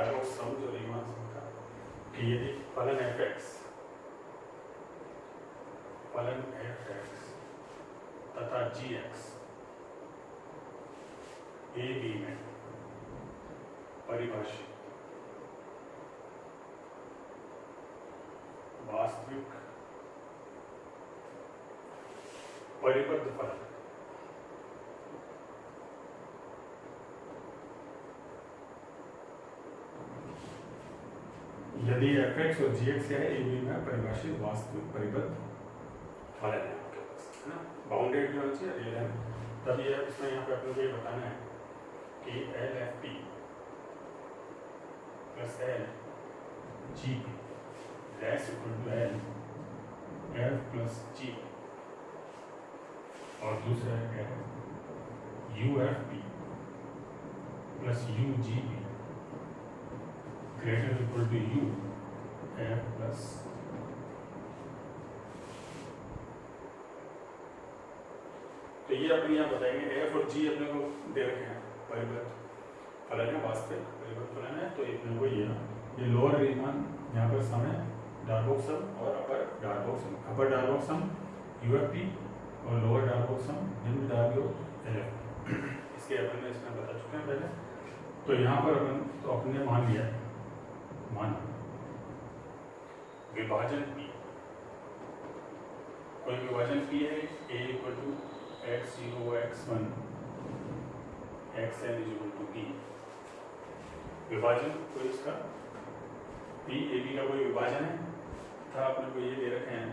Diagonal सम जो Riemann sum था कि यदि फलन f(x) तथा g(x) a b में परिभाषित वास्तविक परिबद्ध फलन यदि f(x) और g(x) है a b में परिभाषित वास्तविक परिबद्ध फलन है आपके पास, है ना। बाउंडेड भी होना चाहिए, रियल है, तब ये इसमें यहाँ पे अपने को ये बताना है कि LFP plus LGP less equal to LF plus G, और दूसरा है UFP प्लस UGP greater equal to UF plus तो ये अपने यहाँ बताएंगे F और G अपने को दे रखे हैं परिबद्ध फलन है, वास्तविक परिबद्ध फलन है। तो अपने को ये लोअर रीमान यहाँ पर सम है डार्बोक सम और अपर डार्बोक सम। अपर डार्बोक सम UFP और लोअर डार्बोक सम निम्न डार्बोक LFP, इसके अपन ने इसमें बता चुके हैं पहले। तो यहाँ पर अपने मान लिया, माना विभाजन P, कोई विभाजन P है A equal to x0 x1 xn is equal to p, विभाजन कोई इसका p a b का कोई विभाजन है था, अपने को ये दे रखे हैं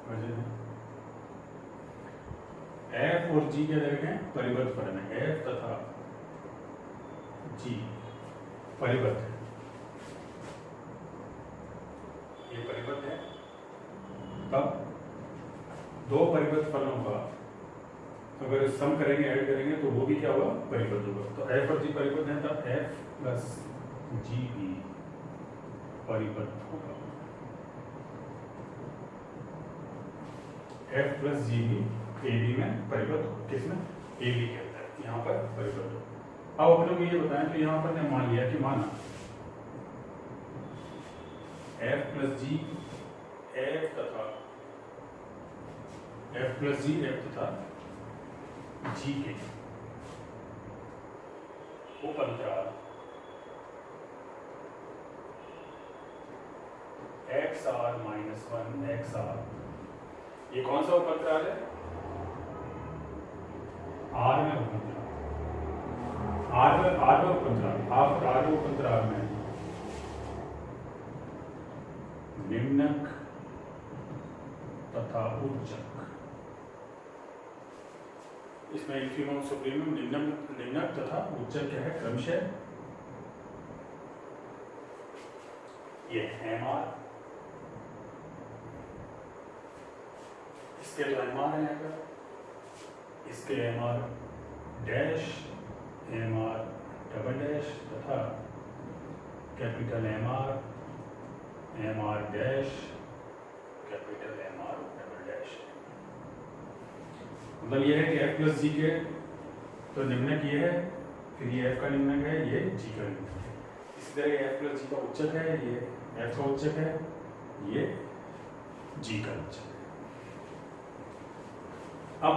विभाजन है। f और g क्या दे रखे हैं, परिबद्ध फलन है, f तथा g परिबद्ध है, ये परिबद्ध है। तब दो परिबद्ध फलनों का अगर सम करेंगे, ऐड करेंगे तो वो भी क्या होगा, परिबद्ध होगा। तो f और g परिबद्ध है, तब f प्लस g भी परिबद्ध होगा, f प्लस g भी a b में परिबद्ध होगा। किसमें, a b के अंदर यहाँ पर परिबद्ध होगा। अब अपने को ये बताएं, तो यहाँ पर ने मान लिया कि माना f प्लस g f तथा f प्लस g f तथा G के उपअंतराल XR-1 XR, ये कौन सा उपअंतराल है, R में उपअंतराल, R में उपअंतराल में निम्नक तथा उच्चक, इसमें इन्फीमम सुप्रीमम निम्नक तथा उच्चक क्या है, क्रमशः ये MR, इसके तो MR है यहाँ पर, इसके MR dash, MR double dash तथा capital MR, MR dash, capital MR double dash. मतलब ये है कि f प्लस जी के तो निम्नक ये है, फिर ये f का निम्नक है, ये g का निम्नक है। इसी तरह f प्लस जी का उच्चक है, ये f का उच्चक है, ये g का उच्चक है। अब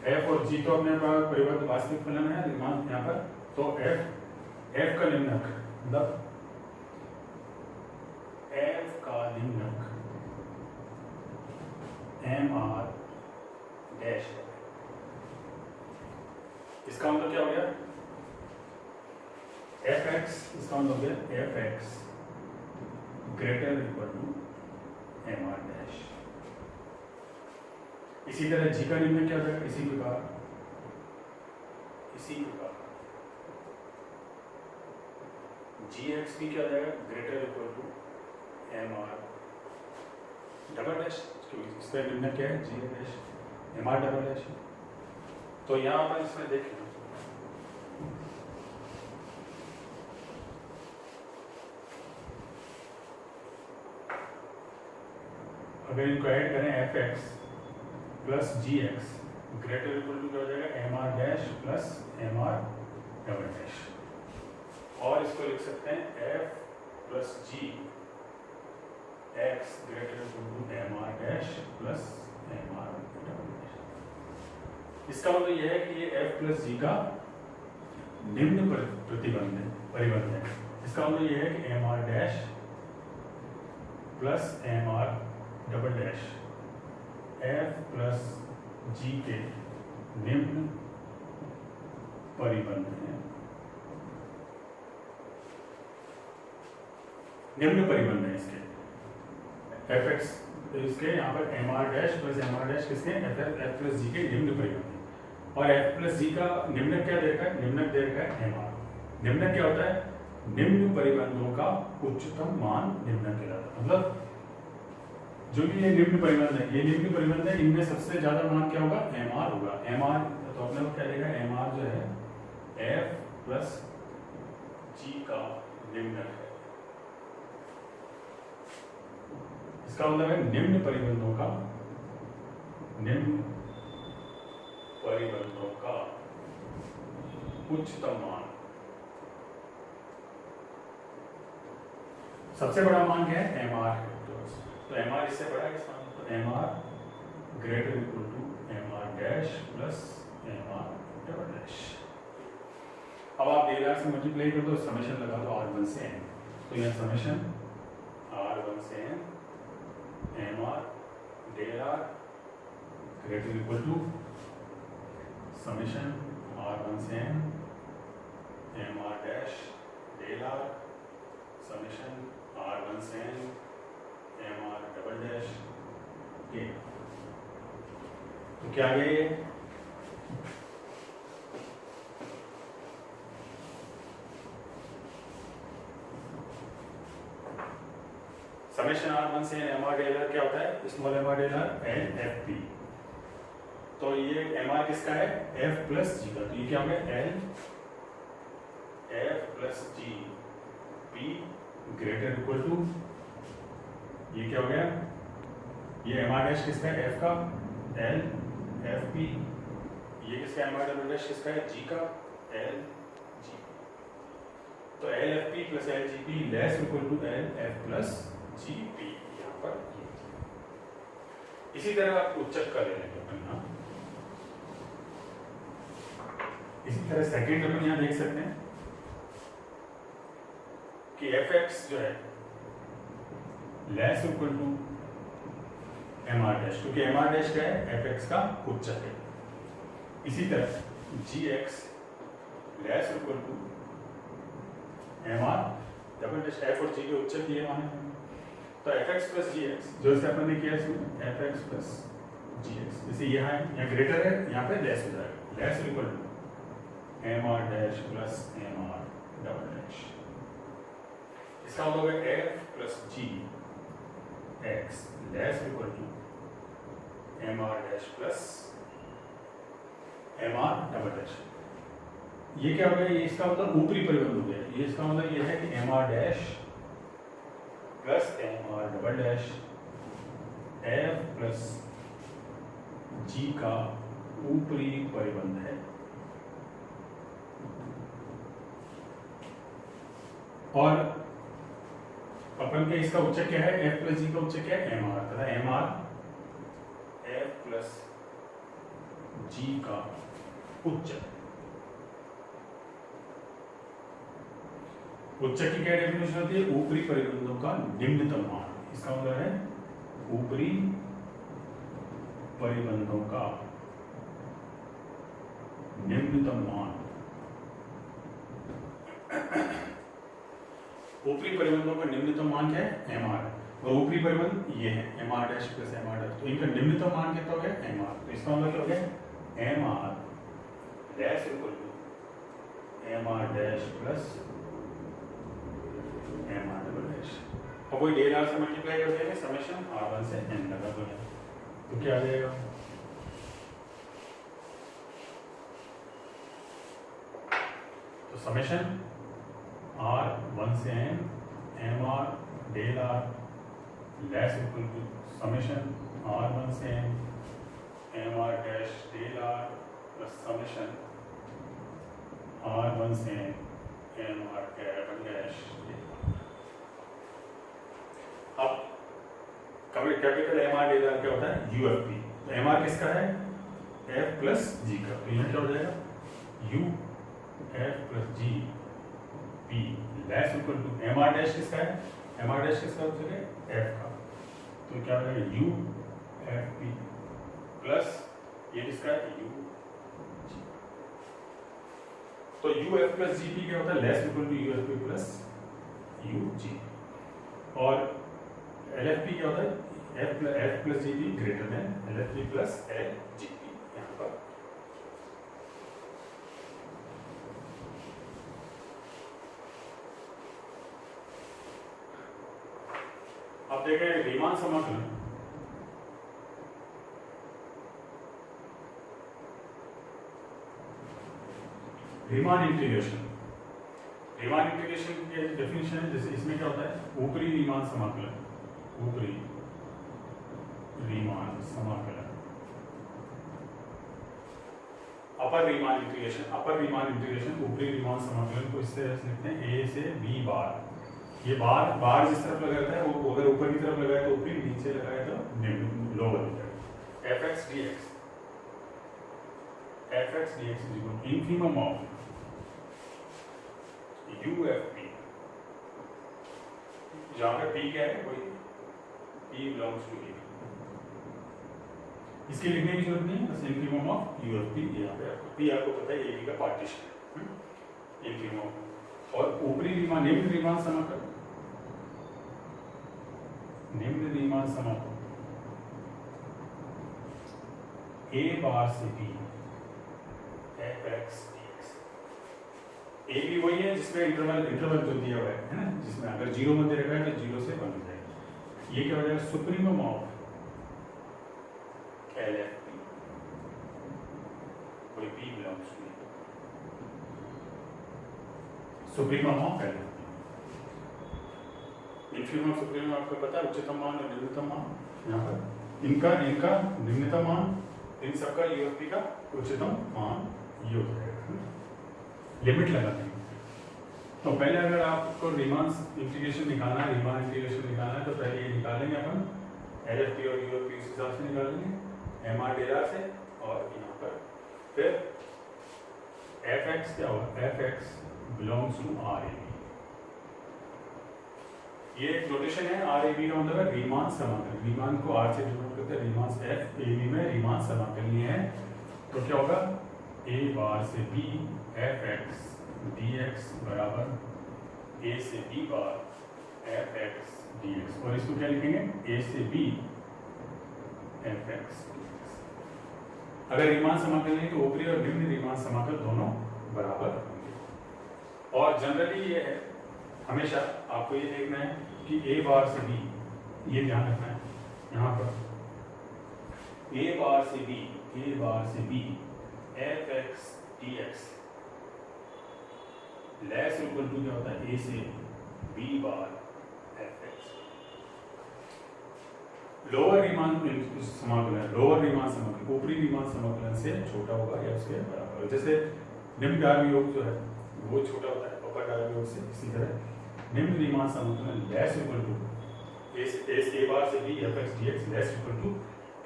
f और g तो अपने पास परिबद्ध वास्तविक फलन है रीमान यहाँ पर, तो f का निम्नक, मतलब f का निम्नक MR डैश है। इसका मतलब क्या हो गया, fx, इसका मतलब हो गया fx greater equal to MR dash. इसी तरह g का निम्नक क्या हो जाएगा, इसी प्रकार gx भी क्या हो जाएगा, greater equal to MR double dash, इसका निम्नक क्या है, g dash MR double dash. तो यहाँ पर इसमें देखें, अगर इनको ऐड करें fx plus gx greater equal to क्या हो जाएगा, MR dash plus MR double dash. और इसको लिख सकते हैं F plus G X greater to M R dash plus M R double dash. इसका मतलब यह है कि ये एफ प्लस जी का निम्न परिबंध है। इसका मतलब यह है कि M R dash plus M R double dash F plus G के निम्न परिबंध है। निम्न परिबंध है इसके एफ एक्स, इसके यहाँ पर M R dash plus M R dash किसके एफ प्लस जी के निम्न परिबंध है। और एफ प्लस जी का निम्नक क्या दे रखा है? निम्नक दे रखा है एम आर। निम्नक क्या होता है? निम्न परिबंधों का उच्चतम मान निम्नक कहलाता है। मतलब जो भी ये निम्न परिबंध है, ये निम्न परिबंध है, इनमें सबसे ज्यादा मान क्या होगा? एम आर होगा। एम आर तो अपने को क्या देगा? एम आर जो है एफ प्लस जी का निम्नक है। इसका मतलब है निम्न परिबंधों का उच्चतम मान। सबसे बड़ा मान क्या है? M R. तो एम आर इससे बड़ा है किस मान? तो M R greater equal to M R dash plus M R double dash. अब आप डेल आर से मल्टीप्लाई कर दो, समेशन लगा दो R1 से n। तो यह समेशन R1 से n M R del R greater equal to summation R1 से n M R dash del R summation R1 से n M R double dash के। तो क्या है ये? समेशन R1 से एम आर डेल आर क्या होता है? Small M R del R N F P. तो ये एम आर किसका है? एफ प्लस जी का। तो ये क्या हो गया? L F plus G P greater equal to, ये क्या हो गया? ये एम आर डैश किसका है? एफ का एल एफ पी। ये किसका? एम आर डबल डैश किसका है? जी का एल जी। तो L F P plus L G P less equal to L F plus G P. यहाँ पर इसी तरह आप उच्चक का ले लेंगे अपन ना। इसी तरह सेकेंड अपन यहाँ देख सकते हैं कि एफ एक्स जो है less equal to M R dash, क्योंकि एम आर डैश क्या है? एफ एक्स का उच्चक है। इसी तरह G X less equal to M R double dash. F और जी के उच्चक दिए माने, तो F X plus G X जो से अपन ने किया इसमें F X plus G X, जैसे यहाँ ग्रेटर है, यहाँ पे लेस हो जाएगा। Less equal to M R dash plus M R double dash. इसका मतलब है F plus G X less equal to M R dash plus M R double dash. ये क्या हो गया? ये इसका मतलब ऊपरी परिबंध हो गया। ये इसका मतलब ये है कि M R dash plus M R double dash F plus G का ऊपरी परिबंध है। और अपन के इसका उच्चक क्या है? एफ प्लस जी का उच्चक क्या है? एम आर, तथा M R F plus G का उच्चक। उच्चक की क्या डेफिनेशन होती है? ऊपरी परिबंधों का निम्नतम मान। इसका मतलब है ऊपरी परिबंधों का निम्नतम मान। ऊपरी परिबंधों का निम्नतम मान क्या है? M R. और ऊपरी परिबंध ये है M R dash plus M R dash. तो इनका निम्नतम मान कितना हो गया? M R. तो इसका मतलब क्या हो गया? M R dash equal to M R dash plus M R double dash. और कोई डेल आर से मल्टीप्लाई कर देंगे, समेशन R1 से n लगा दो। तो क्या आ जाएगा? तो समेशन R1 से n M R del R less equal to summation R1 से n M R dash del R plus summation R1 से n M R cap dash. अब कैपिटल एम आर डेटा क्या होता है यू एफ पी। तो M R किसका है F plus G का, तो यहाँ क्या हो जाएगा U F plus G P less equal to M R dash किसका है, एम आर डैश किसका हो जाएगा एफ का, तो क्या हो जाएगा यू एफ पी प्लस ये किसका है यू जी। तो U F plus G P क्या होता है less equal to U F P plus U G. और एल एफ पी क्या होता है F plus G P greater than L F P plus L G P. यहाँ पर अब देखें रीमान समाकलन। रीमान इंटीग्रेशन, रीमान इंटीग्रेशन की डेफिनेशन है जैसे इसमें क्या होता है ऊपरी रीमान समाकलन, ऊपरी रीमान समाकलन, अपर रीमान इंटीग्रेशन, अपर रीमान इंटीग्रेशन ऊपरी रीमान समाकलन को इस तरह से लिखते हैं ए से बी बार। ये बार बार जिस तरफ लगा रहता है वो अगर ऊपर की तरफ लगाए तो ऊपरी, नीचे लगाए तो lower. F x D X, F x D x is equal to infimum of U F P, जहां पे पी क्या है वही पी बिलोंग्स टू ए। इसके लिखने की जरूरत नहीं है, बस इंफीमम ऑफ यू एफ पी। यहाँ पे आपको पी आपको पता है ए बी का पार्टीशन है इंफीमम। और ऊपरी रीमान निम्न रीमान समाकलन, निम्न रीमान समाकलन ए बार से B F x D X. A B वही है जिसमें इंटरवल जो दिया हुआ है ना, जिसमें अगर जीरो में दे रखा है तो जीरो से बन जाएगा। ये क्या हो जाएगा supremum of L F P, कोई P belongs to supremum of L F P. Infimum supremum आपको पता है उच्चतम मान और निम्नतम मान। यहाँ पर इनका निम्नतम मान, इन सबका यूएफपी का उच्चतम मान ये हो जाएगा। लिमिट लगाते हैं तो पहले अगर आपको रीमान इंटीग्रेशन निकालना है, रीमान इंटीग्रेशन निकालना है तो पहले ये निकालेंगे अपन एल एफ पी और यू एफ पी इस हिसाब से निकालेंगे एम आर डेरा से। और यहाँ पर फिर एफ एक्स क्या होगा F X belongs to R A B. ये एक नोटेशन है आर ए बी का मतलब है रीमान समाकलन। रीमान को आर से डिनोट करते हैं, रीमान से एफ ए बी में रीमान समाकलनीय है। तो क्या होगा ए बार से B F x D x बराबर ए से B bar F x D X. और इसको क्या लिखेंगे ए से B F x D X. अगर रीमान समाकल नहीं तो ऊपरी और निम्न रीमान समाकल दोनों बराबर होंगे। और जनरली ये है हमेशा आपको ये देखना है कि ए बार से बी, ये ध्यान रखना है यहाँ पर ए बार से B F x D x less equal to क्या होता है ए से B bar F X. Lower Riemann समाकलन, लोअर रीमान समाकलन ऊपरी रीमान समाकलन से छोटा होगा या उसके बराबर होगा। जैसे निम्न डार्वी योग जो है वो छोटा होता है अपर डार्वी योग से, इसी तरह निम्न रीमान समाकलन less equal to A bar से B F x D x less equal to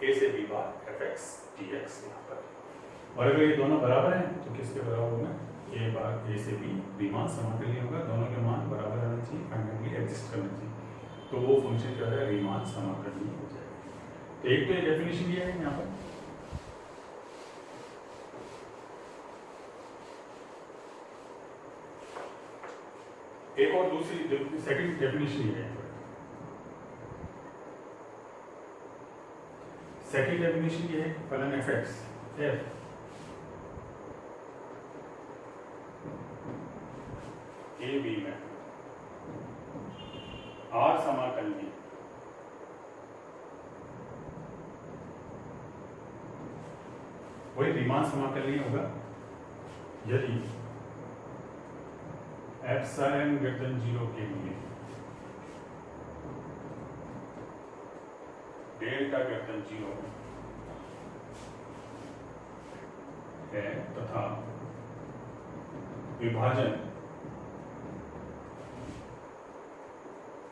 A से B bar F x D x यहाँ पर। और अगर ये दोनों बराबर हैं तो किसके बराबर होगा ए बार ए से बी रीमान समाकलन होगा, दोनों के मान बराबर रहना चाहिए, फाइनली एग्जिस्ट करना चाहिए, तो वो फंक्शन जो है रीमान समाकलन हो जाएगा। तो एक तो ये डेफिनेशन दिया है यहाँ पर। एक और दूसरी सेकंड डेफिनेशन ये है, सेकंड डेफिनेशन ये है फलन F X F A B में आर समाकलनीय वही रीमान समाकलनीय होगा यदि एप्सिलॉन greater than 0 के लिए डेल्टा greater than 0 है तथा विभाजन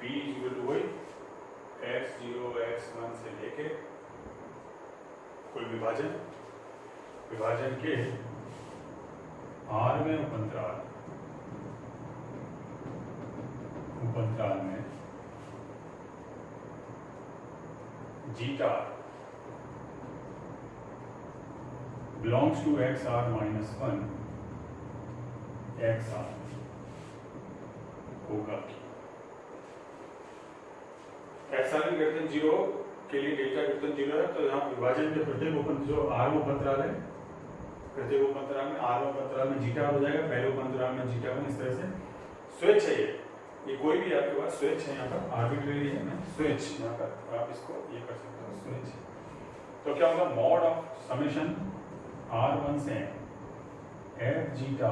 P इज इक्वल टू वही x0 x1 से लेके कोई विभाजन के r में उपअंतराल में zeta belongs to xr minus 1 xr होगा। xr की कृतन 0 के लिए डेल्टा कृतन 0 है, तो यहाँ विभाजन के प्रत्येक उपअंतराल जो r में उपअंतराल है, प्रत्येक उपअंतराल में r में उपअंतराल में जीटा हो जाएगा, पहले उपअंतराल में जीटा 1 इस तरह से स्वेच्छ है ये कोई भी आपके पास स्वेच्छ है, यहाँ पर आर्बिट्रेरी है ना स्वेच्छ, यहाँ पर आप इसको ये कर सकते हो स्वेच्छ। तो क्या होगा मॉड ऑफ समेशन r1 से f zeta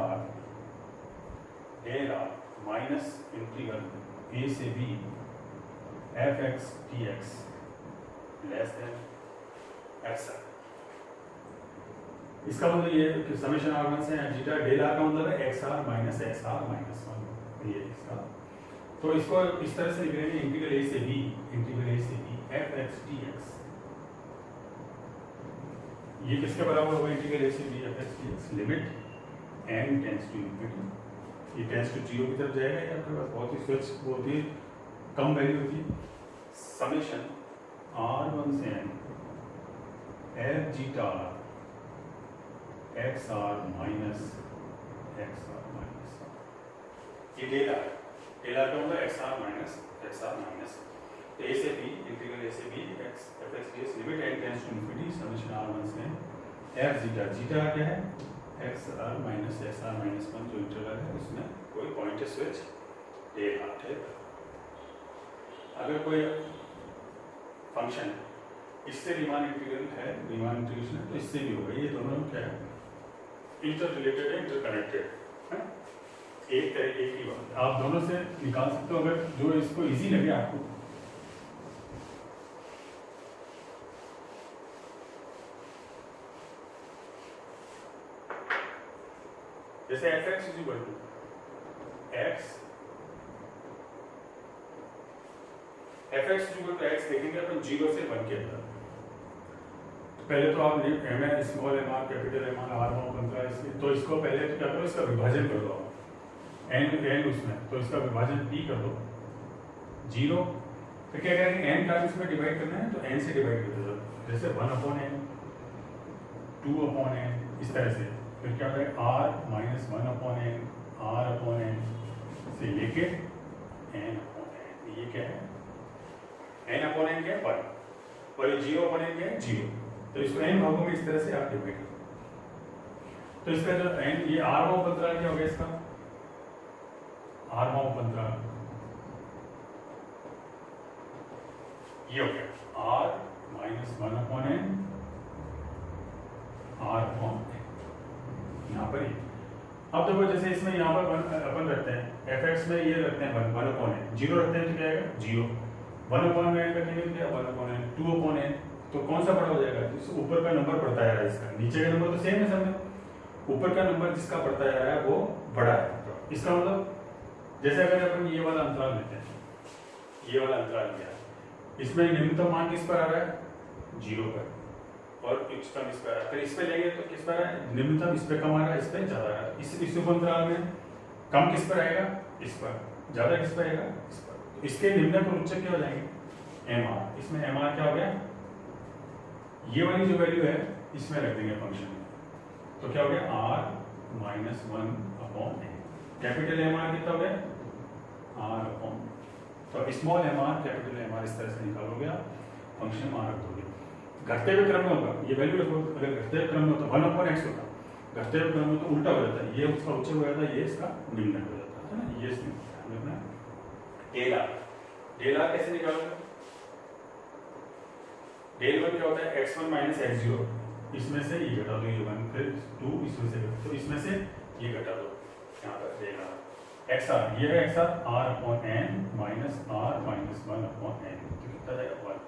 del r minus integral a से b f x dx less than x। इसका मतलब ये कि समेशन r1 से f जीटा डेल r का मतलब है xr माइनस xr माइनस 1, ये इसका। तो इसको इस तरह से लिखेंगे इंटीग्रल a से b f x dx, ये किसके बराबर होगा इंटीग्रल a से b f x dx limit n tends to infinity, ये टेंड्स टू 0 की तरफ जाएगा, या आपके पास बहुत ही स्विच बहुत ही कम वैल्यू होती है। समेशन r1 से n f zeta xr minus xr minus, ये डेल r का मतलब xr माइनस a से b इंटीग्रल a से b x f x dx limit n tends to infinity summation r1 से f जीटा क्या है xr minus xr minus 1 जो interval है उसमें कोई पॉइंट स्विच डेल r है। अगर कोई फंक्शन इससे रीमान इंटीग्रल है, रीमान इंटीग्रेशन है, तो इससे भी होगा, ये दोनों क्या है इंटर रिलेटेड है, इंटरकनेक्टेड है, एक ही बात आप दोनों से निकाल सकते हो अगर जो इसको इजी लगे आपको। जैसे fx is equal to x देखेंगे अपन 0 से 1 के अंदर। पहले तो आप small M R capital M R R तो इसको पहले तो क्या करो इसका विभाजन कर दो n उसमें, तो इसका विभाजन p कर दो 0, तो क्या करेंगे n टाइम्स में डिवाइड करना है तो n से डिवाइड कर दो, जैसे 1/n 2/n इस तरह से, फिर क्या करें r माइनस 1/n r/n से लेके n/n, ये क्या है n/n क्या है 1 और ये 0/n क्या है 0, तो इसको n भागों में इस तरह से आप डिवाइड करो। तो इसका जो n ये r उपअंतराल क्या हो गया इसका r उपअंतराल ये हो गया r माइनस 1/n r/n यहाँ पर ही। अब देखो जैसे इसमें यहाँ पर अपन रखते हैं fx में ये रखते हैं 1/n 0 रखते हैं तो क्या आएगा 0, 1/n रखेंगे तो क्या 1/n 2/n, तो कौन सा बड़ा हो जाएगा जिस ऊपर का नंबर बढ़ता जा रहा है, इसका नीचे का नंबर तो सेम है सब में, ऊपर का नंबर जिसका बढ़ता जा रहा है वो बड़ा है। इसका मतलब जैसे अगर अपन ये वाला अंतराल लेते हैं, ये वाला अंतराल लिया, इसमें निम्नतम मान किस पर आ रहा है 0 पर और उच्चतम इस पर आ रहा है, फिर इस पे लेंगे तो किस पर है निम्नतम इस पे कम आ रहा है, इस पे ज्यादा आ रहा है, इस उपअंतराल में कम किस पर आएगा इस पर, ज्यादा किस पर आएगा इस पर, तो इसके निम्नक और उच्चक क्या हो जाएंगे एम आर, इसमें एम आर क्या हो गया ये वाली जो वैल्यू है इसमें रख देंगे फंक्शन में, तो क्या हो गया r minus 1/n, capital M R कितना हो गया r/n, तो small M R capital M R इस तरह से निकालोगे आप फंक्शन में रख दोगे, घटते हुए क्रम में होगा ये वैल्यू रखो, अगर घटते हुए क्रम में होता 1/x होता, घटते हुए क्रम में तो उल्टा हो जाता है, ये उसका उच्च हो जाता है, ये इसका निम्न हो जाता है ना, ये डेल आर कैसे निकालोगे, डेल 1 क्या होता है x1 माइनस x0, इसमें से ये घटा दो ये 1, फिर 2 इसमें से, तो इसमें से ये घटा दो, यहाँ पर डेल आर xr, ये है xr r/n minus r minus 1/n, तो कितना जाएगा 1,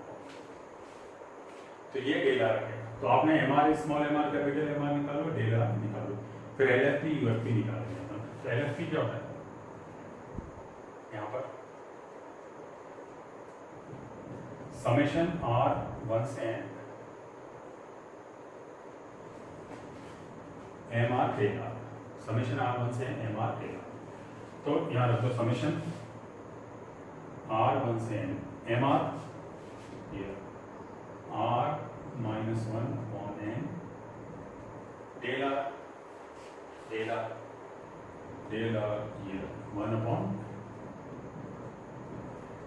तो ये डेल आर है। तो आपने M R small M R capital M R निकालो, डेल आर निकालो, फिर LFP UFP निकालो, तो LFP क्या होता है यहाँ पर समेशन आर 1 से M R Taylor, summation R 1 से एम आर टेलर। तो यहाँ रख दो समेशन आर 1 से M R R -1 upon N Taylor Taylor Taylor ये 1 अपॉन।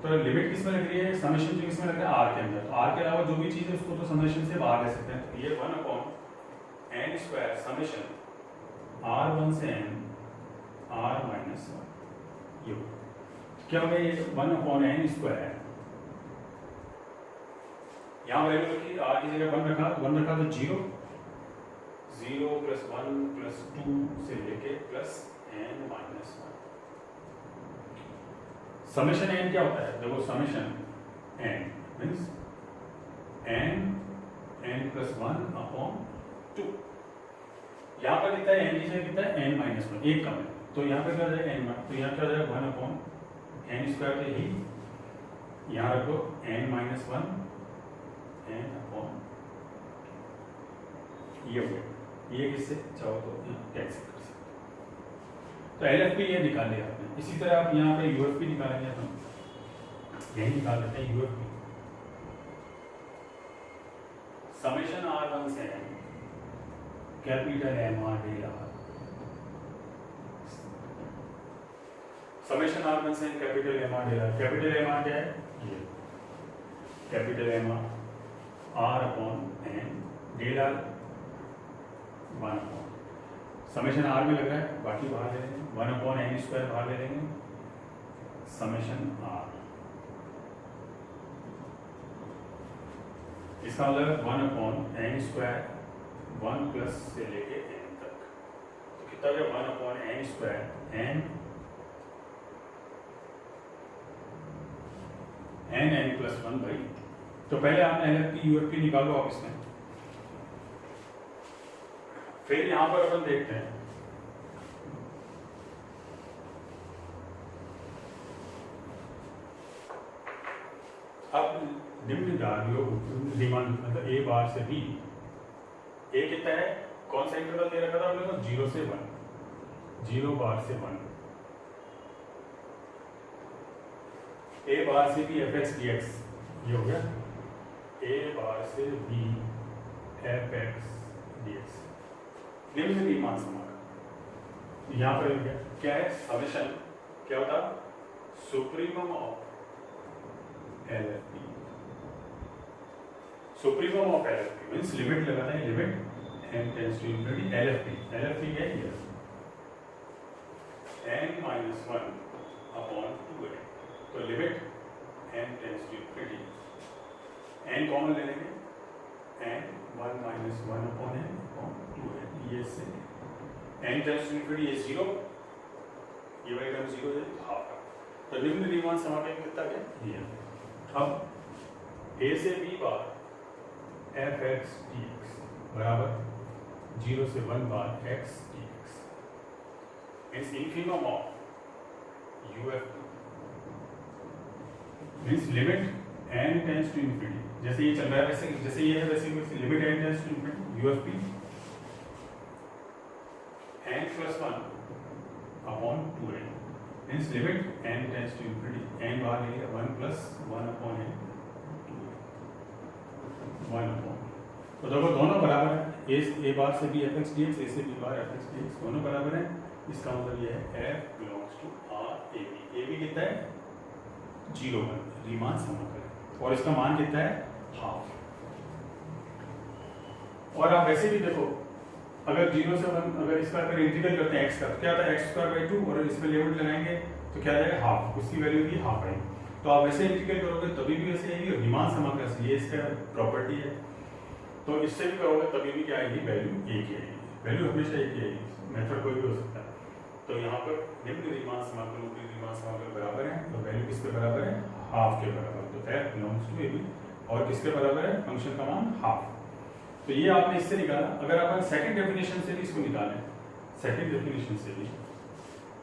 तो लिमिट किस में लग रही है, समेशन जो किस में लग रहा है आर के अंदर, तो आर के अलावा जो भी चीज है उसको तो समेशन से बाहर ले सकते हैं। तो ये 1 upon N square summation R 1 से एन आर -1 ये क्या होगा, ये 1 अपॉन एन स्क्वायर, यहाँ वैल्यू रखी आर की जगह 1 रखा, 1 रखा तो 0 0 + 1 + 2 से लेके प्लस एन -1। समेशन एन क्या होता है, देखो summation N means N + 1 upon 2। यहाँ पर कितना है, एन की जगह कितना है n - 1 एक कम है, तो यहाँ पे क्या हो जाएगा n, तो यहाँ क्या हो जाएगा 1 अपॉन एन स्क्वायर पे ही यहाँ रखो n - 1 n अपॉन ये हो गया, ये किससे चाहो तो कैंसिल कर सकते। तो LFP ये निकाल लिया आपने। इसी तरह आप यहाँ पे UFP निकालेंगे, तो यही निकाल लेते हैं UFP समेशन R1 से capital M R D R, summation R1 से capital M R D R, capital M R क्या है ये capital M R upon N del R 1 upon summation R में लग रहा है, बाकी बाहर ले लेंगे 1 अपॉन एन स्क्वायर बाहर ले लेंगे समेशन आर, इसका मतलब 1 अपॉन एन स्क्वायर 1 प्लस से लेके एन तक, तो कितना हो गया 1 upon N square N plus 1 by. तो पहले आपने LFP UFP निकालो आप इसमें, फिर यहां पर अपन देखते हैं अब निम्न रीमान मतलब ए बार से बी, ए कितना है, कौन सा इंटरवल दे रखा था हमने को 0 से 1, 0 बार से 1, ए बार से बी fx dx ये हो गया, ए बार से बी fx dx निम्न रीमान समाकल। यहाँ पर क्या है समेशन क्या होता, supremum of LFP, supremum of LFP means limit लगाना है, limit n tends to infinity LFP, LFP क्या है n - 1 अपॉन 2n, तो limit n tends to infinity, n common ले लेंगे n 1 - 1 upon n upon 2n, ये से n टेंड्स टू इंफिनिटी ये 0, ये वाली टर्म 0 है हाफ का, तो निम्न रीमान समाकलन कितना गया ये। अब a से b बार fx dx बराबर 0 से 1 bar x dx means infimum of UFP means limit n tends to infinity, जैसे ये चल रहा है वैसे, जैसे ये है वैसे limit n tends to infinity UFP n + 1 upon 2n means limit n tends to infinity, n bar ले लिया 1 + 1 अपॉन n 1 अपॉन, तो देखो दोनों बराबर है, ए बार से बी fx dx, ए से बी बार fx dx दोनों बराबर है, इसका मतलब ये है f belongs to R AB, AB कितना है 0 रीमान समाकल है, और इसका मान कितना है हाफ। और आप वैसे भी देखो अगर 0 से 1 अगर इसका अगर इंटीग्रल करते हैं x का, तो क्या आता है x² 2 और इसमें लिमिट लगाएंगे तो क्या आ जाएगा हाफ, उसकी वैल्यू भी हाफ आएगी, तो आप वैसे इंटीग्रेट करोगे तभी भी वैसे आएगी, और रीमान समाकल से ये इसका प्रॉपर्टी है, तो इससे भी करोगे तभी भी क्या आएगी वैल्यू एक ही आएगी, वैल्यू हमेशा एक ही आएगी, मेथड कोई भी हो सकता है। तो यहाँ पर निम्न रीमान समाकल ऊपरी रीमान समाकल बराबर है, तो वैल्यू किसके बराबर है हाफ के बराबर, तो f बिलोंग्स टू AB, और किसके बराबर है फंक्शन का मान हाफ। तो ये आपने इससे निकाला, अगर अपन सेकंड डेफिनेशन से भी इसको निकालें, सेकंड डेफिनेशन से भी,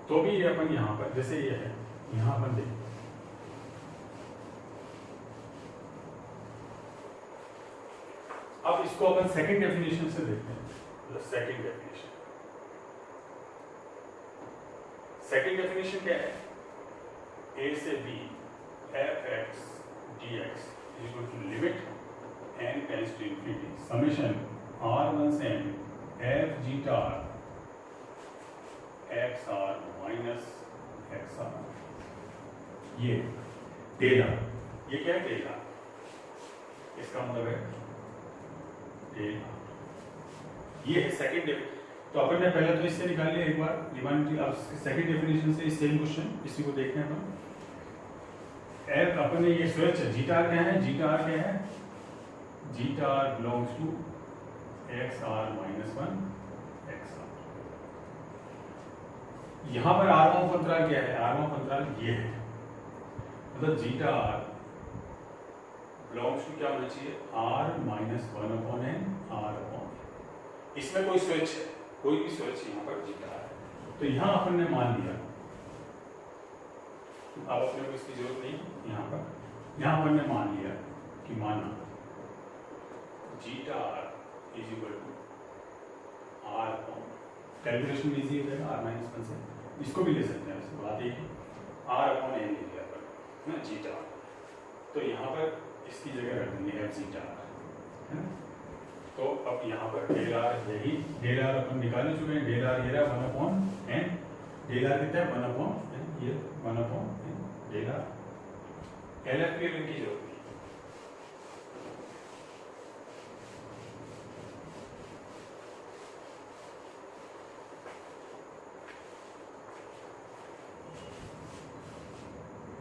तो भी ये अपन यहाँ पर जैसे ये है, यहाँ अपन देखें अब इसको अपन सेकंड डेफिनेशन से देखते हैं। सेकंड डेफिनेशन क्या है? a से b f(x) dx is equal to limit n tends to infinity summation r1 से n f zeta x r minus x r। ये डेला, ये क्या है? डेला, इसका मतलब है डेला। ये है सेकंड डेफिनेशन। तो अपन ने पहले तो इससे निकाल लिया एक बार रिमाइंड। अब सेकंड डेफिनेशन से सेम क्वेश्चन इसी को देखने हैं अपन। अपन ने ये स्विच है, जीटा आर क्या है? जीटा आर क्या है? Zeta R belongs to X R minus 1 X R. यहां पर आर ऑफ अंतराल क्या है? आर ऑफ अंतराल ये है, मतलब जीटा आर बिलोंग्स टू क्या होना चाहिए? R minus 1 upon N R upon. इसमें कोई स्विच है, कोई भी स्विच यहाँ पर जीटा है। तो यहाँ अपन ने मान लिया, अब अपने को इसकी जरूरत नहीं। यहाँ अपन ने मान लिया कि माना zeta R is equal to R upon, calculation easy हो जाएगा, आर माइनस 1 से इसको भी ले सकते हैं। इसको बात एक आर अपॉन एन ले लिया अपन ना जीटा। तो यहाँ पर इसकी जगह रख देंगे एफ जीटा आर, है ना। तो अब यहाँ पर डेल आर, यही डेल आर अपन निकाल चुके हैं। डेल आर ये रहा 1 अपॉन एन। डेल आर कितना है? 1 अपॉन एन, ये 1 upon N del R. L F की इनकी जरूरत नहीं।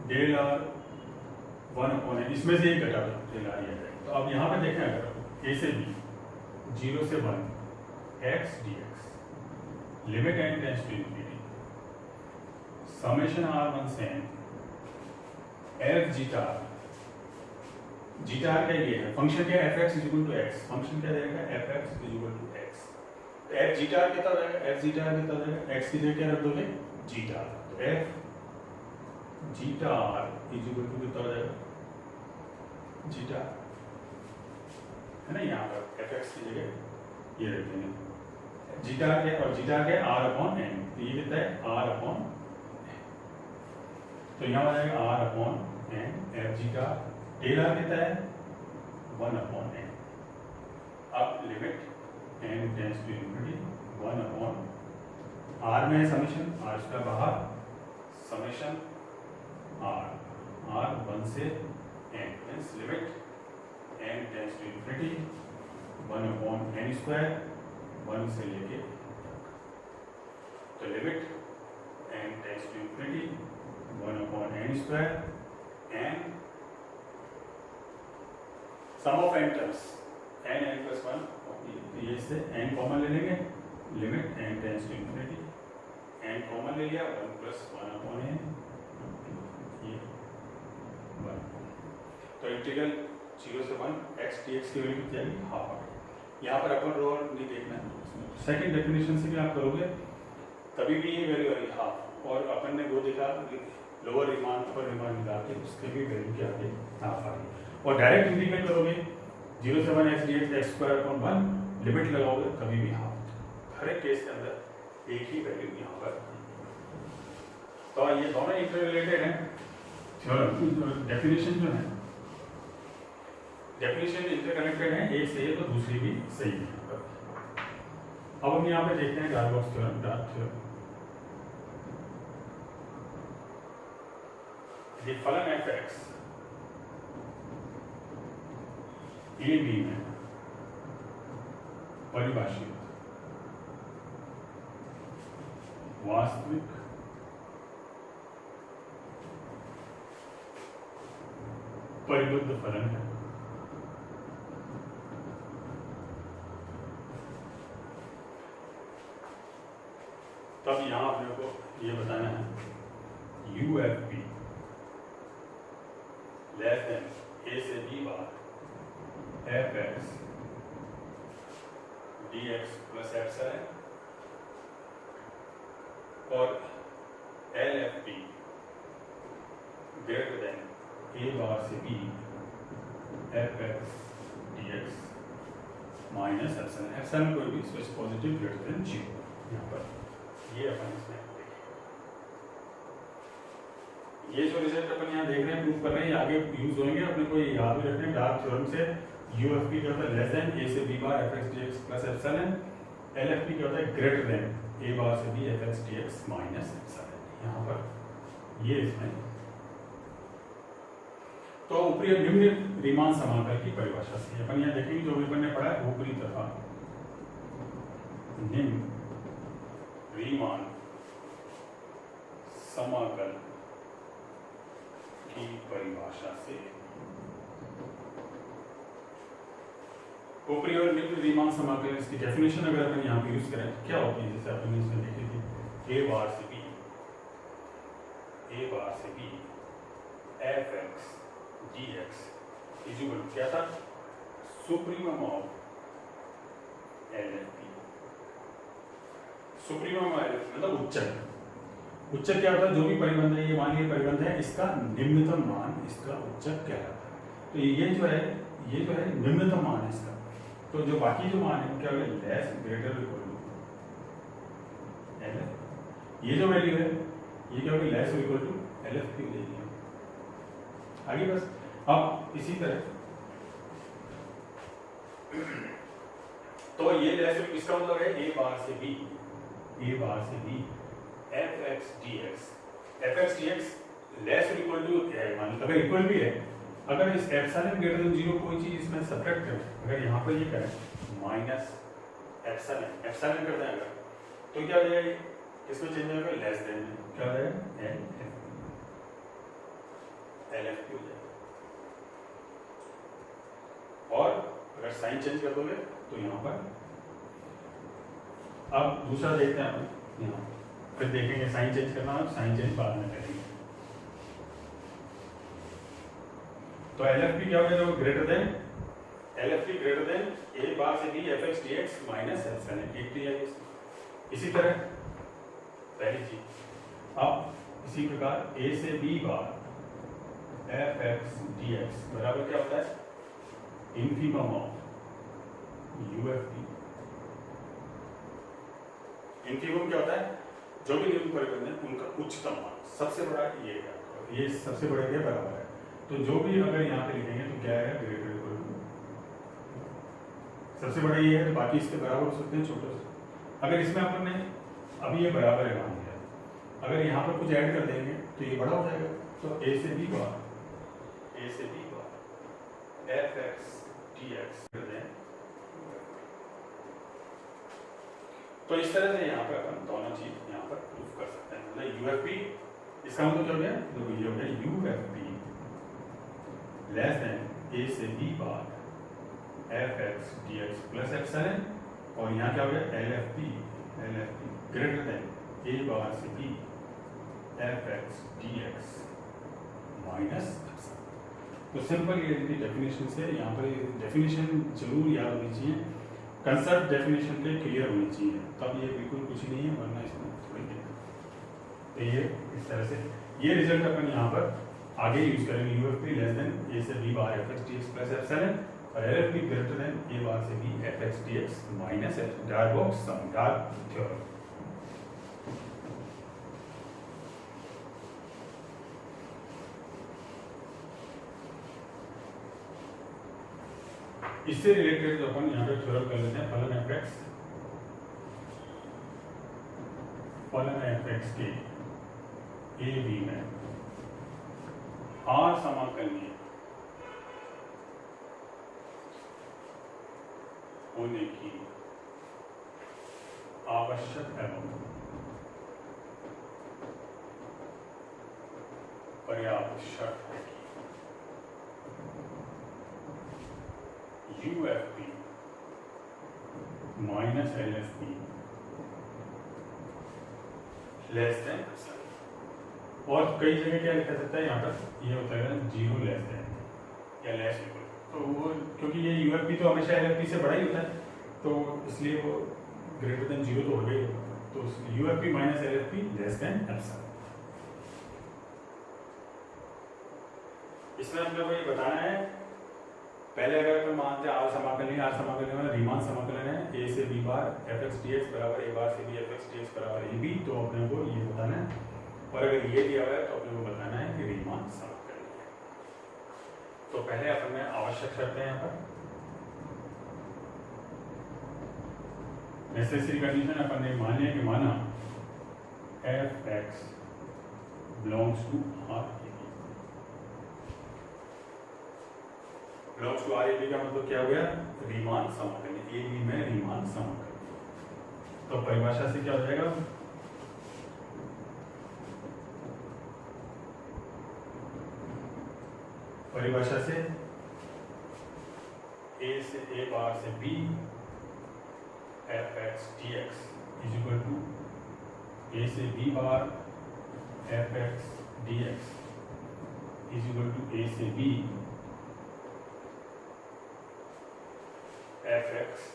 डेल आर 1 अपॉन एन, इसमें से एक घटा दो, डेल आर ये है। तो अब यहाँ पे देखें, अगर ए से बी 0 से 1 X D X limit N tends to infinity summation r1 से n f जीटा। जीटा क्या ये है? फंक्शन क्या है? fx is equal to x। Function क्या रहेगा? fx is equal to x। तो f जीटा कितना रहेगा? f जीटा कितना रहेगा? x की जगह क्या रख दोगे? जीटा। तो f zeta is equal to कितना रहेगा? जीटा, है ना। यहाँ पर fx की जगह ये रख देंगे जीटा के, और जीटा के r अपॉन n। तो ये कितना है? r upon. तो यहाँ आ जाएगा r upon n f zeta. Del R कितना है? 1 अपॉन n। अब limit n tends to infinity 1 upon r में है समेशन, r इसका बाहर समेशन r 1 से n means limit n tends to infinity 1 upon n square 1 से लेके। तो limit n tends to infinity 1 upon n square and sum of n terms n plus 1। ये से n कॉमन ले लेंगे, limit n tends to infinity n common ले लिया 1 plus 1 upon n, ये 1। तो इंटीग्रल 0 से 1 x dx की वैल्यू कितनी आएगी? हाफ। यहाँ पर अपन रो नहीं देखना है, सेकंड डेफिनेशन से भी आप करोगे तभी भी ये वैल्यू आएगी हाफ। और अपन ने वो देखा लोअर रिमान अपर रिमान निकाल के उसके भी वैल्यू क्या आती है? हाफ आ गई। और डायरेक्ट इंटीग्रेट करोगे 0 से 1 x dx x square upon 1 limit लगाओगे कभी भी हाफ। हर एक केस के अंदर एक ही वैल्यू यहाँ पर। तो ये दोनों इंटररिलेटेड हैं। डेफिनेशन जो है, डेफिनेशन इंटरकनेक्टेड है, एक सही है तो दूसरी भी सही है। अब हम यहाँ पे देखते हैं डार्बॉक्स थ्योरम, डार्क थ्योरम। फलन fx a b में परिभाषित वास्तविक परिबद्ध फलन है। तब यहां अपने को ये बताना है UFP लेस देन a से b बार fx dx प्लस एप्सिलॉन और LFP ग्रेटर देन a बार से b fx dx minus epsilon, epsilon कोई भी स्पेस पॉजिटिव ग्रेटर देन 0 यहाँ पर। ये अपन इसमें ये जो रिजल्ट अपन यहाँ देख रहे हैं, प्रूव कर रहे हैं, ये आगे यूज होंगे। अपने को ये याद भी रखना है डार्क थ्योरम से, यूएफपी क्या होता है लेस देन ए से B bar F x D X plus epsilon, LFP क्या होता है ग्रेटर देन ए बार से B F x D X minus epsilon. यहाँ पर ये इसमें तो ऊपरी और निम्न रीमान समाकल की परिभाषा से अपन यहाँ देखेंगे जो भी अपन ने पढ़ा है, ऊपरी तथा निम्न रीमान समाकल की परिभाषा से ऊपरी और निम्न रीमान समाकल, इसकी डेफिनेशन अगर अपन यहाँ पे यूज करें क्या होती है, जैसे अपन इसमें देखी थी ए बार से B F x D X equal क्या था, supremum of L F P. Supremum of L मतलब उच्चक। उच्चक क्या होता है, जो भी परिबंध है, ये मान लीजिए परिबंध है, इसका निम्नतम मान इसका उच्चक क्या होता है। तो ये जो है निम्नतम मान है इसका। तो जो बाकी जो मान है क्या होगा, less greater equal to L F. ये जो वैल्यू है ये क्या होगी, less equal to L F की हो जाएगी आगे बस। अब इसी तरह तो ये लेस इसका मतलब है ए बार से B F x D x less equal to मान अगर इक्वल भी है, अगर इस एप्सिलॉन ग्रेटर देन 0 कोई चीज इसमें सब्ट्रैक्ट करें, अगर यहाँ पर ये करें माइनस एप्सिलॉन करते हैं अगर, तो क्या हो जाएगा, इसमें चेंज होगा लेस देन, क्या हो जाएगा एल एफ हो जाएगा। और अगर साइन चेंज कर दोगे तो यहाँ पर, अब दूसरा देखते हैं हम यहाँ, फिर देखेंगे साइन चेंज करना है, साइन चेंज बाद में करेंगे। तो एल एफ पी क्या हो जाएगा, ग्रेटर देन ए बार से B F x D X minus epsilon एक दिया है। इसी तरह पहली चीज, अब इसी प्रकार ए से B bar F x D x बराबर क्या होता है, इनफीमम ऑफ यूएफपी। इनफीमम क्या होता है, जो भी निम्न परिबंध है उनका उच्चतम मान, सबसे बड़ा ये सबसे बड़े के बराबर है। तो जो भी अगर यहाँ पे लिखेंगे तो क्या है, ग्रेटर इक्वल टू, सबसे बड़ा ये है तो बाकी इसके बराबर हो सकते हैं छोटे से। अगर इसमें अपन ने अभी ये बराबर है मान लिया, अगर यहाँ पर कुछ ऐड कर देंगे तो ये बड़ा हो जाएगा। तो ए से B bar F x D X कर दें, तो इस तरह से यहाँ पे अपन दोनों चीज यहाँ पर प्रूफ कर सकते हैं। मतलब यूएफपी, इसका मतलब क्या हो गया, देखो ये हो गया यूएफपी लेस देन ए से B bar F x D X plus epsilon, और यहाँ क्या हो गया L F P greater than A bar से B F x D X minus. तो सिंपल ये डेफिनेशन से, यहाँ पर डेफिनेशन जरूर याद होनी चाहिए, कंसेप्ट डेफिनेशन के क्लियर होनी चाहिए, तब ये बिल्कुल कुछ नहीं है, वरना इसमें थोड़ी तो ये इस तरह से ये रिजल्ट अपन यहाँ पर आगे यूज करेंगे। यूएफपी लेस देन ए से B bar F x D X plus epsilon, और LFP greater than A bar से B F x D X minus Darboux sum, dark theorem. इससे रिलेटेड जो अपन यहाँ पे थ्योरम कर लेते हैं, फलन एफ एक्स के ए बी में आर समाकलनीय होने की आवश्यक एवं पर्याप्त शर्त है कि UFP minus LFP less than, और कई जगह क्या लिखा जाता है यहाँ पर, ये होता है 0 लेस देन या लेस इक्वल, तो वो क्योंकि ये यूएफपी तो हमेशा एलएफपी से बड़ा ही होता है, तो इसलिए वो ग्रेटर देन 0 तो हो गई, तो UFP minus LFP less than epsilon. इसमें हम लोग को ये बताना है पहले अगर अपन मानते हैं आर समाकलन में रीमान समाकलन है ए से B bar F x D x बराबर ए बार से B F x D x बराबर ए बी, तो अपने को ये बताना है। और अगर ये दिया हुआ है तो अपने को बताना है कि रीमान समाकलन है। तो पहले अपन में आवश्यक शर्तें हैं यहाँ पर, नेसेसरी कंडीशन अपन ने मान लिया कि माना F X belongs to R belongs to R A B का मतलब क्या हो गया, रीमान समाकलन, ए बी में रीमान समाकलन। तो परिभाषा से क्या हो जाएगा, परिभाषा से ए बार से B F x D x is equal to A से B bar F x D x is equal to A से B F x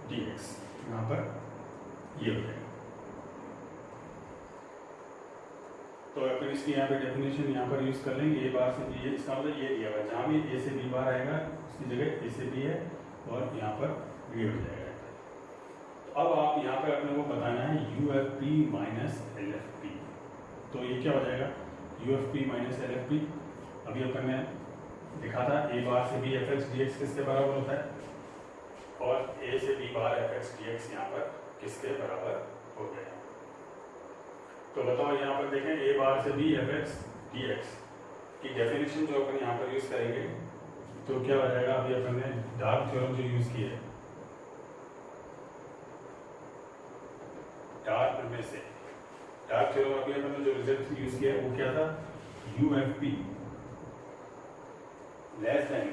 D x, यहाँ पर ये हो जाएगा। तो अपन इसकी यहाँ पे डेफिनेशन यहाँ पर यूज कर लेंगे, ए बार से बी है, इसका मतलब ये दिया हुआ है, जहाँ भी ए से बी बार आएगा उसकी जगह ए से बी है और यहाँ पर बी हो जाएगा। तो अब आप यहाँ पर अपने को बताना है U F P minus L F P. तो ये क्या हो जाएगा, U F P minus L F P. अभी अपन ने लिखा था ए बार से B F x D x किसके बराबर होता है, और ए से B bar F x D x यहाँ पर किसके बराबर हो गया। तो बताओ यहाँ पर देखें, ए बार से B F x D x की डेफिनेशन जो अपन यहाँ पर यूज करेंगे तो क्या हो जाएगा, अभी अपन ने डार्क थ्योरम जो यूज किया है, डार्क में से डार्क थ्योरम अभी अपन ने जो रिजल्ट यूज किया है वो क्या था, U F P less than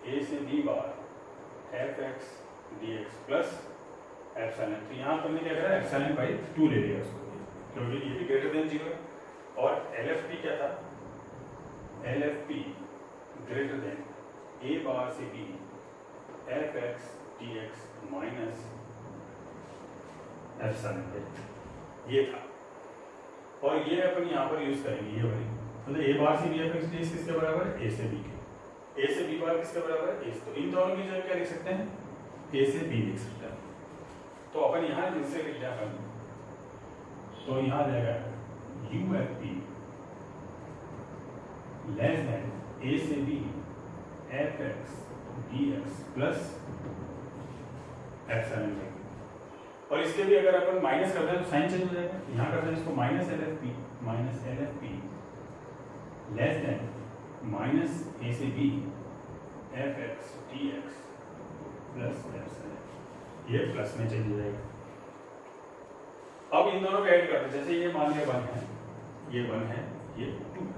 A से B bar F x D X plus epsilon. तो यहाँ पर क्या करा, एप्सिलॉन बाई 2 ले लिया उसको, क्योंकि ये भी ग्रेटर देन 0 है। और एल एफ पी क्या था, L F P greater than A bar से B F x D X minus epsilon, ये था। और ये अपन यहाँ पर यूज करेंगे, ये वाली मतलब ए बार से B F x D x किसके बराबर है, ए से बी के। ए से बी बार किसके बराबर है, ए। तो इन दोनों की जगह क्या लिख सकते हैं, ए से बी लिख सकते हैं। तो अपन यहाँ जिनसे लिख लिया अपन, तो यहाँ आ जाएगा U F P less than A से B F x D X plus epsilon. और इसके भी अगर अपन माइनस करते हैं तो साइन चेंज हो जाएगा, यहाँ करते हैं इसको minus L F P less than minus A से B F x D X plus epsilon, ये प्लस में चेंज हो जाएगा। अब इन दोनों को ऐड करते हैं, जैसे ये मान लिया 1 है, ये 1 है, ये 2 है।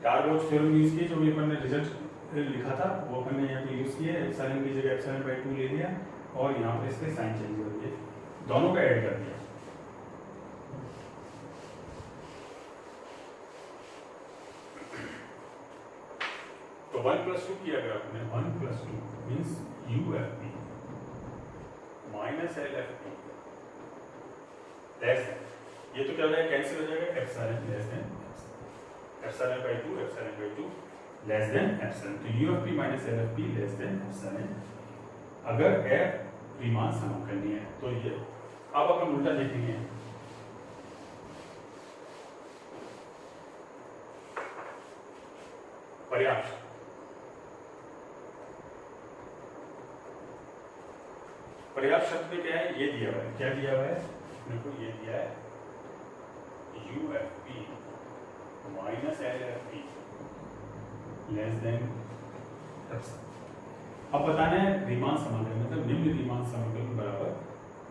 डार्बोच थ्योरम यूज किए, जो भी अपन ने रिजल्ट लिखा था वो अपन ने यहाँ पे यूज किया, एप्सिलॉन की जगह एप्सिलॉन बाई 2 ले लिया और यहाँ पर इसके साइन चेंज कर दिए, दोनों का ऐड कर दिया। तो 1 + 2 किया गया अपने, 1 + 2 means U F P minus L F P less than, ये तो क्या हो जाएगा, कैंसिल हो जाएगा, epsilon less than epsilon by 2 less than epsilon. तो U F P minus L F P less than epsilon अगर एफ रीमान समाकलनीय है। तो ये अब अपन उल्टा देखेंगे, पर्याप्त पर्याप्त शब्द में क्या है, ये दिया हुआ है, क्या दिया हुआ है, देखो ये दिया है U F P minus L F P less than epsilon. अब बताना है रीमान समाकलन, मतलब निम्न रीमान समाकलन बराबर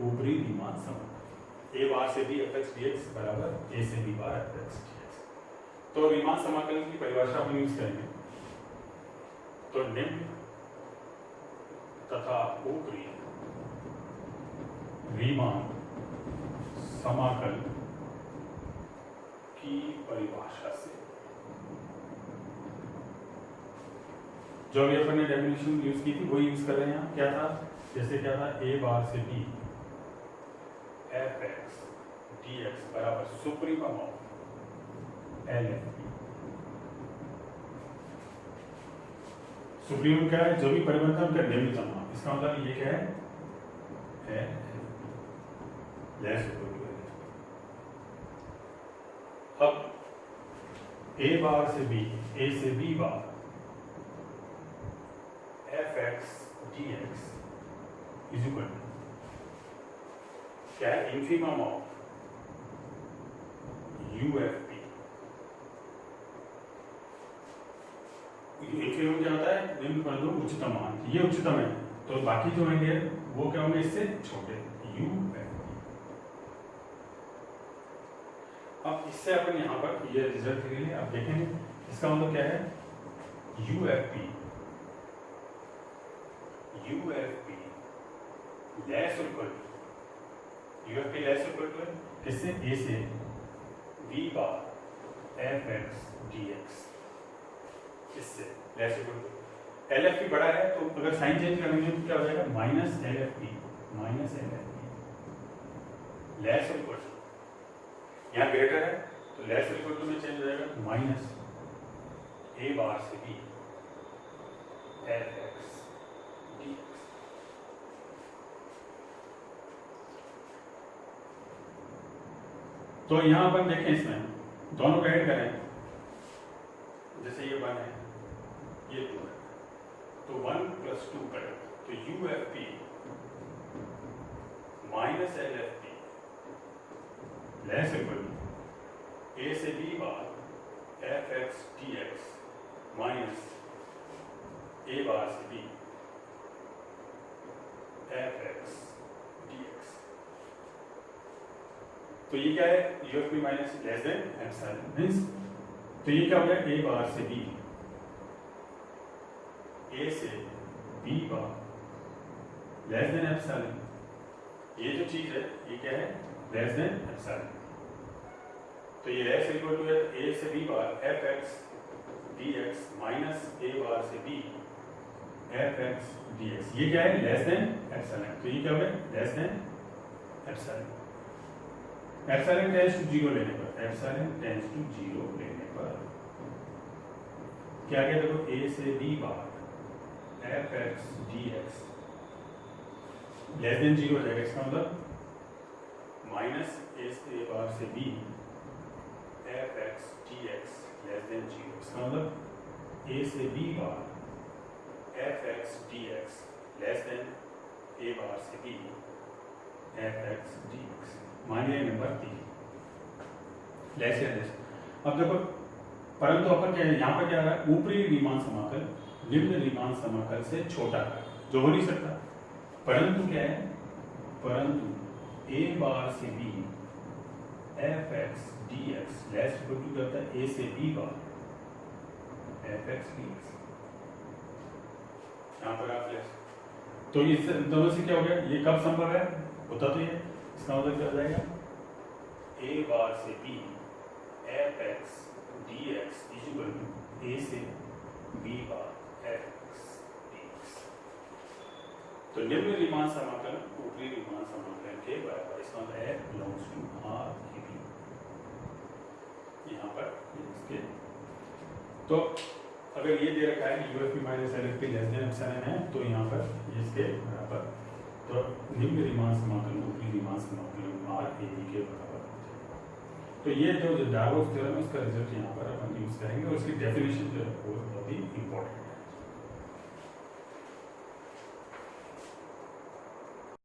ऊपरी रीमान समाकलन, ए बार से B F x D x बराबर ए से B bar F x D x. तो रीमान समाकलन की परिभाषा हम यूज करेंगे, तो निम्न तथा ऊपरी रीमान समाकल की परिभाषा से, जो भी अपन ने डेफिनेशन यूज की थी वही यूज कर रहे हैं यहाँ। क्या था, जैसे क्या था, ए बार से B F x D x बराबर supremum of L F P. Supremum क्या है, जो भी परिबंध है उनका निम्नतम मान। इसका मतलब ये क्या है लेस इक्वल टू एल। अब ए बार से बी, ए से B bar F x D x is equal to क्या है, infimum of U F P. Infimum क्या होता है, निम्न पर दो उच्चतम मान, ये उच्चतम है तो बाकी जो होंगे वो क्या होंगे, इससे छोटे, यू एफ पी। अब इससे अपन यहाँ पर ये रिजल्ट के लिए आप देखेंगे, इसका मतलब क्या है, U F P less equal to, U F P less equal to है किससे, ए से B bar F x D X, इससे less equal to. L F P बड़ा है तो अगर साइन चेंज करेंगे तो क्या हो जाएगा, minus L F P less equal to, यहाँ ग्रेटर है तो लेस इक्वल टू में चेंज हो जाएगा माइनस ए बार से B F x D x. तो यहाँ अपन देखें, इसमें दोनों को ऐड करें, जैसे ये 1 है ये 2 है तो 1 + 2 करें तो U F P minus L F P less equal to A से B bar F x D X minus ए बार से B F x D x. तो ये क्या है, U F P minus less than epsilon means, तो ये क्या हो गया, ए बार से बी, ए से B bar less than epsilon. ये जो चीज है ये क्या है, लेस देन एप्सिलॉन। तो ये लेस इक्वल टू है ए से B bar F x D X minus ए बार से B F x D X, ये क्या है, लेस देन एप्सिलॉन। तो ये क्या हो गया, less than epsilon. Epsilon tends to 0 लेने पर, एप्सिलॉन टेंड्स टू 0 लेने पर क्या गया, देखो ए से B bar F x D x less than 0 हो जाएगा। इसका मतलब माइनस ए से बार से B F x D x less than 0। इसका मतलब ए से B bar F x D x less than A bar से B F x D X. मान लिया नंबर 3 लेस या लेस। अब देखो, परंतु अपन क्या है, यहाँ पर क्या है, ऊपरी रीमान समाकल निम्न रीमान समाकल से छोटा है, जो हो नहीं सकता। परंतु क्या है, परंतु ए बार से B F x D x less equal to क्या होता है, ए से B bar F x D x. यहाँ पर आप लेस, तो इस दोनों से क्या हो गया, ये कब संभव है, होता तो ये, इसका मतलब क्या हो जाएगा, ए बार से B F x D x is equal to A से B bar F x D x. तो निम्न रीमान समाकल ऊपरी रीमान समाकल के बराबर, इसका मतलब f belongs to R A b. यहाँ पर इसके, तो अगर ये दे रखा है कि you F P minus L F P less than epsilon है, तो यहाँ पर इसके बराबर, तो निम्न रीमान समाकल ऊपरी रीमान समाकल आर ए बी के बराबर। तो ये जो डार्बोस थ्योरम है उसका रिजल्ट यहाँ पर अपन यूज करेंगे और उसकी डेफिनेशन जो है वो बहुत ही इंपॉर्टेंट है।